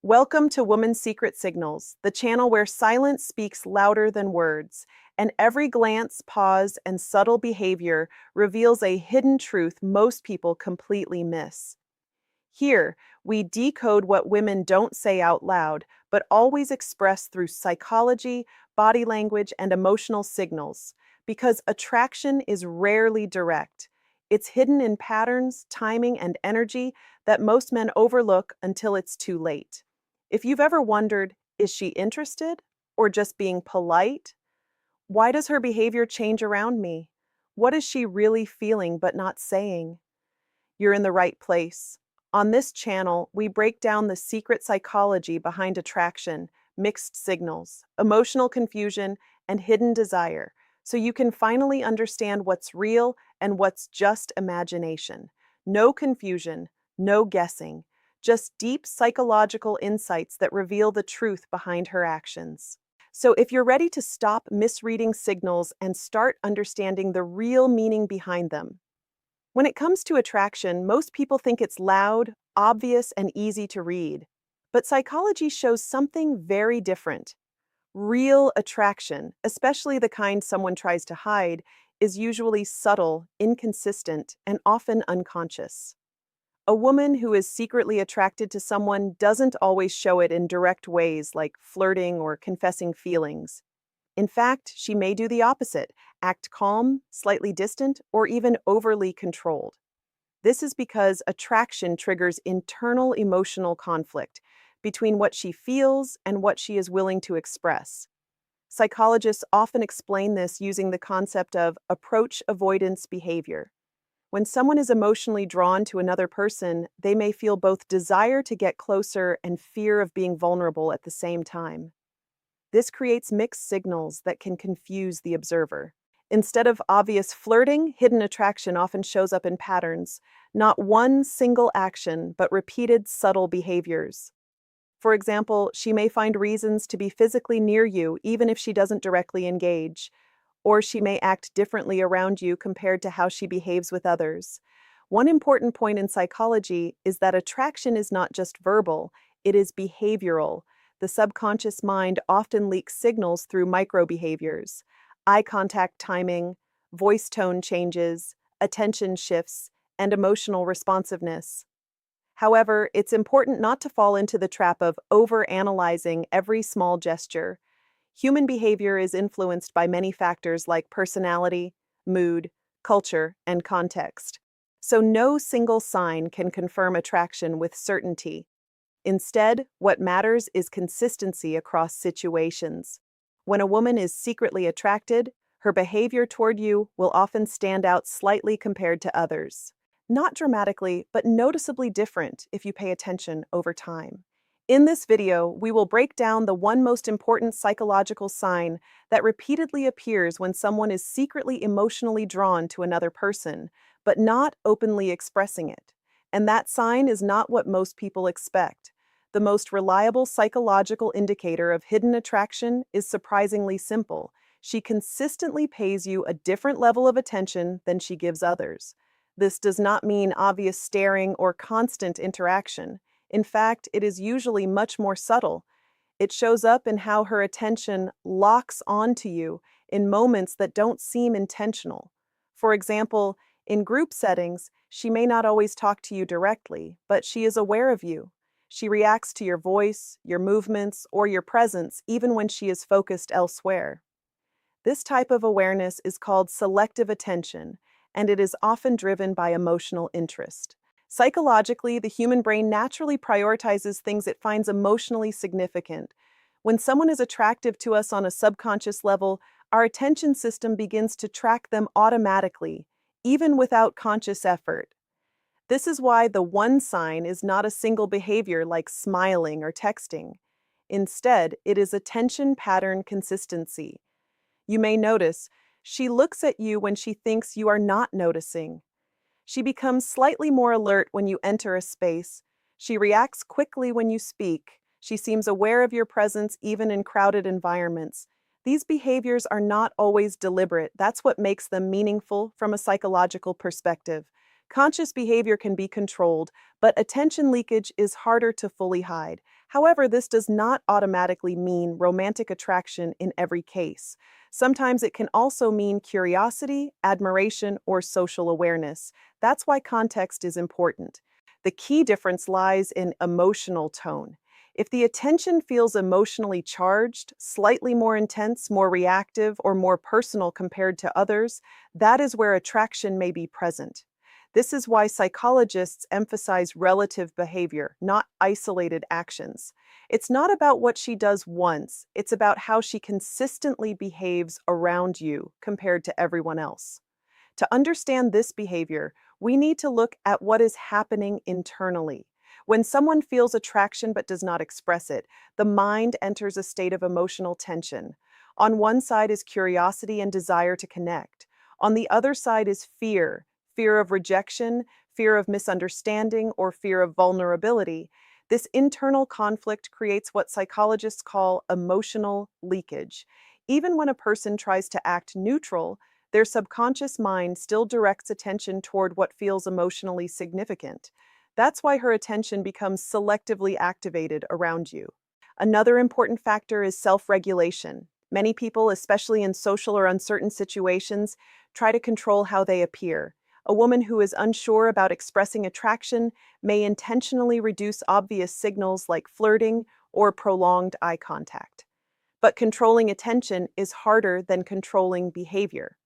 Welcome to Woman's Secret Signals, the channel where silence speaks louder than words, and every glance, pause, and subtle behavior reveals a hidden truth most people completely miss. Here, we decode what women don't say out loud, but always express through psychology, body language, and emotional signals, because attraction is rarely direct. It's hidden in patterns, timing, and energy that most men overlook until it's too late. If you've ever wondered, is she interested or just being polite? Why does her behavior change around me? What is she really feeling but not saying? You're in the right place. On this channel, we break down the secret psychology behind attraction, mixed signals, emotional confusion, and hidden desire, so you can finally understand what's real and what's just imagination. No confusion, no guessing, just deep psychological insights that reveal the truth behind her actions. So, if you're ready to stop misreading signals and start understanding the real meaning behind them, when it comes to attraction, most people think it's loud, obvious, and easy to read. But psychology shows something very different. Real attraction, especially the kind someone tries to hide, is usually subtle, inconsistent, and often unconscious. A woman who is secretly attracted to someone doesn't always show it in direct ways like flirting or confessing feelings. In fact, she may do the opposite, act calm, slightly distant, or even overly controlled. This is because attraction triggers internal emotional conflict between what she feels and what she is willing to express. Psychologists often explain this using the concept of approach avoidance behavior. When someone is emotionally drawn to another person, they may feel both desire to get closer and fear of being vulnerable at the same time. This creates mixed signals that can confuse the observer. Instead of obvious flirting, hidden attraction often shows up in patterns, not one single action, but repeated subtle behaviors. For example, she may find reasons to be physically near you even if she doesn't directly engage, or she may act differently around you compared to how she behaves with others. One important point in psychology is that attraction is not just verbal, it is behavioral. The subconscious mind often leaks signals through microbehaviors: eye contact timing, voice tone changes, attention shifts, and emotional responsiveness. However, it's important not to fall into the trap of overanalyzing every small gesture. Human behavior is influenced by many factors like personality, mood, culture, and context. So no single sign can confirm attraction with certainty. Instead, what matters is consistency across situations. When a woman is secretly attracted, her behavior toward you will often stand out slightly compared to others. Not dramatically, but noticeably different if you pay attention over time. In this video, we will break down the one most important psychological sign that repeatedly appears when someone is secretly emotionally drawn to another person, but not openly expressing it. And that sign is not what most people expect. The most reliable psychological indicator of hidden attraction is surprisingly simple. She consistently pays you a different level of attention than she gives others. This does not mean obvious staring or constant interaction. In fact, it is usually much more subtle. It shows up in how her attention locks onto you in moments that don't seem intentional. For example, in group settings, she may not always talk to you directly, but she is aware of you. She reacts to your voice, your movements, or your presence even when she is focused elsewhere. This type of awareness is called selective attention, and it is often driven by emotional interest. Psychologically, the human brain naturally prioritizes things it finds emotionally significant. When someone is attractive to us on a subconscious level, our attention system begins to track them automatically, even without conscious effort. This is why the one sign is not a single behavior like smiling or texting. Instead, it is attention pattern consistency. You may notice she looks at you when she thinks you are not noticing. She becomes slightly more alert when you enter a space. She reacts quickly when you speak. She seems aware of your presence even in crowded environments. These behaviors are not always deliberate. That's what makes them meaningful from a psychological perspective. Conscious behavior can be controlled, but attention leakage is harder to fully hide. However, this does not automatically mean romantic attraction in every case. Sometimes it can also mean curiosity, admiration, or social awareness. That's why context is important. The key difference lies in emotional tone. If the attention feels emotionally charged, slightly more intense, more reactive, or more personal compared to others, that is where attraction may be present. This is why psychologists emphasize relative behavior, not isolated actions. It's not about what she does once, it's about how she consistently behaves around you compared to everyone else. To understand this behavior, we need to look at what is happening internally. When someone feels attraction but does not express it, the mind enters a state of emotional tension. On one side is curiosity and desire to connect. On the other side is fear, fear of rejection, fear of misunderstanding, or fear of vulnerability. This internal conflict creates what psychologists call emotional leakage. Even when a person tries to act neutral, their subconscious mind still directs attention toward what feels emotionally significant. That's why her attention becomes selectively activated around you. Another important factor is self-regulation. Many people, especially in social or uncertain situations, try to control how they appear. A woman who is unsure about expressing attraction may intentionally reduce obvious signals like flirting or prolonged eye contact. But controlling attention is harder than controlling behavior.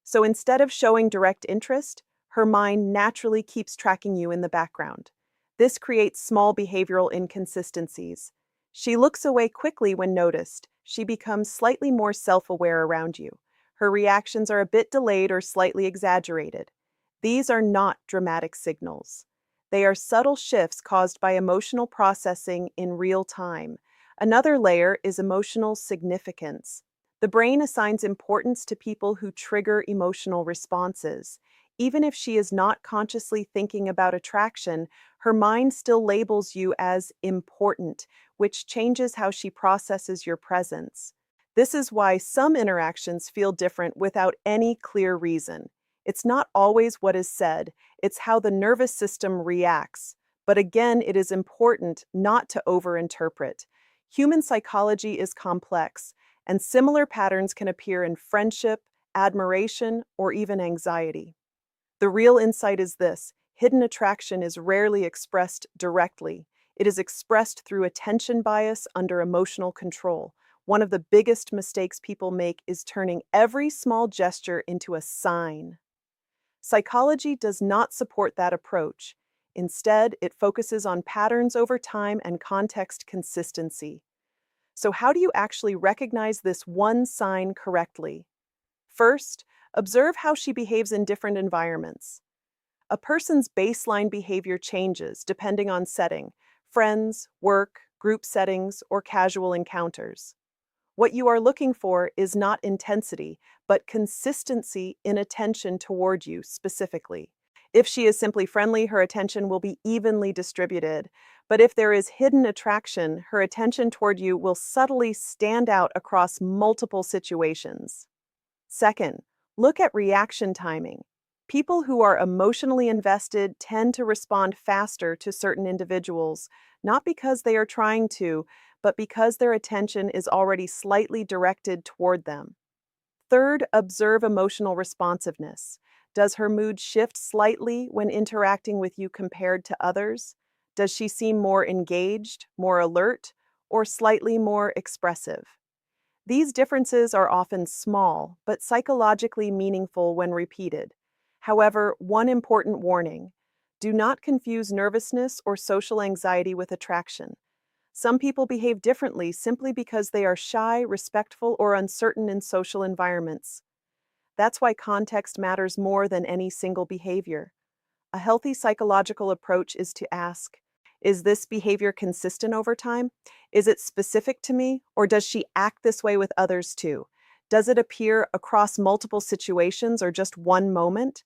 So instead of showing direct interest, her mind naturally keeps tracking you in the background. This creates small behavioral inconsistencies. She looks away quickly when noticed. She becomes slightly more self-aware around you. Her reactions are a bit delayed or slightly exaggerated. These are not dramatic signals. They are subtle shifts caused by emotional processing in real time. Another layer is emotional significance. The brain assigns importance to people who trigger emotional responses. Even if she is not consciously thinking about attraction, her mind still labels you as important, which changes how she processes your presence. This is why some interactions feel different without any clear reason. It's not always what is said, it's how the nervous system reacts. But again, it is important not to overinterpret. Human psychology is complex, and similar patterns can appear in friendship, admiration, or even anxiety. The real insight is this: hidden attraction is rarely expressed directly. It is expressed through attention bias under emotional control. One of the biggest mistakes people make is turning every small gesture into a sign. Psychology does not support that approach. Instead, it focuses on patterns over time and context consistency. So, how do you actually recognize this one sign correctly? First, observe how she behaves in different environments. A person's baseline behavior changes depending on setting: friends, work, group settings, or casual encounters. What you are looking for is not intensity, but consistency in attention toward you specifically. If she is simply friendly, her attention will be evenly distributed. But if there is hidden attraction, her attention toward you will subtly stand out across multiple situations. Second, look at reaction timing. People who are emotionally invested tend to respond faster to certain individuals, not because they are trying to, but because their attention is already slightly directed toward them. Third, observe emotional responsiveness. Does her mood shift slightly when interacting with you compared to others? Does she seem more engaged, more alert, or slightly more expressive? These differences are often small, but psychologically meaningful when repeated. However, one important warning: do not confuse nervousness or social anxiety with attraction. Some people behave differently simply because they are shy, respectful, or uncertain in social environments. That's why context matters more than any single behavior. A healthy psychological approach is to ask, is this behavior consistent over time? Is it specific to me, or does she act this way with others too? Does it appear across multiple situations or just one moment?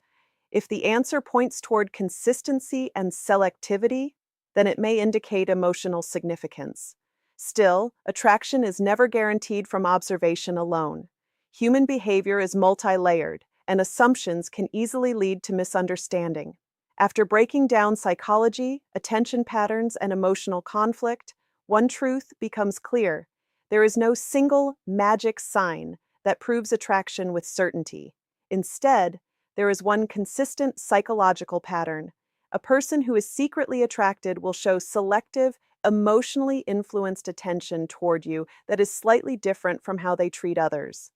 If the answer points toward consistency and selectivity, then it may indicate emotional significance. Still, attraction is never guaranteed from observation alone. Human behavior is multi-layered, and assumptions can easily lead to misunderstanding. After breaking down psychology, attention patterns, and emotional conflict, one truth becomes clear. There is no single magic sign that proves attraction with certainty. Instead, there is one consistent psychological pattern. A person who is secretly attracted will show selective, emotionally influenced attention toward you that is slightly different from how they treat others.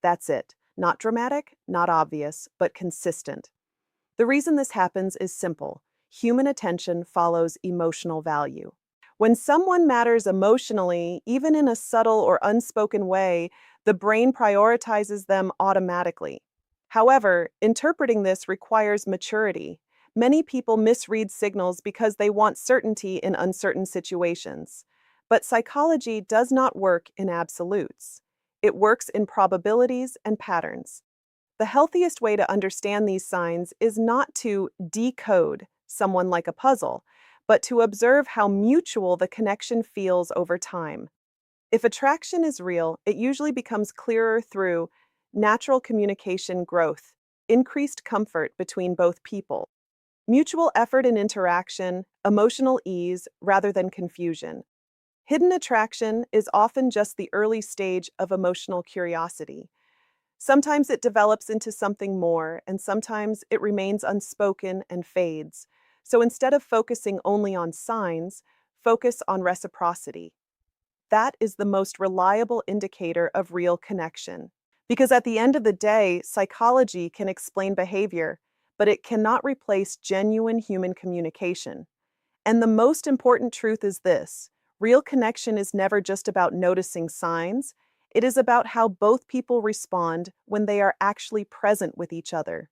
That's it. Not dramatic, not obvious, but consistent. The reason this happens is simple. Human attention follows emotional value. When someone matters emotionally, even in a subtle or unspoken way, the brain prioritizes them automatically. However, interpreting this requires maturity. Many people misread signals because they want certainty in uncertain situations. But psychology does not work in absolutes. It works in probabilities and patterns. The healthiest way to understand these signs is not to decode someone like a puzzle, but to observe how mutual the connection feels over time. If attraction is real, it usually becomes clearer through natural communication growth, increased comfort between both people, mutual effort and interaction, emotional ease rather than confusion. Hidden attraction is often just the early stage of emotional curiosity. Sometimes it develops into something more, and sometimes it remains unspoken and fades. So instead of focusing only on signs, focus on reciprocity. That is the most reliable indicator of real connection. Because at the end of the day, psychology can explain behavior, but it cannot replace genuine human communication. And the most important truth is this: real connection is never just about noticing signs, it is about how both people respond when they are actually present with each other.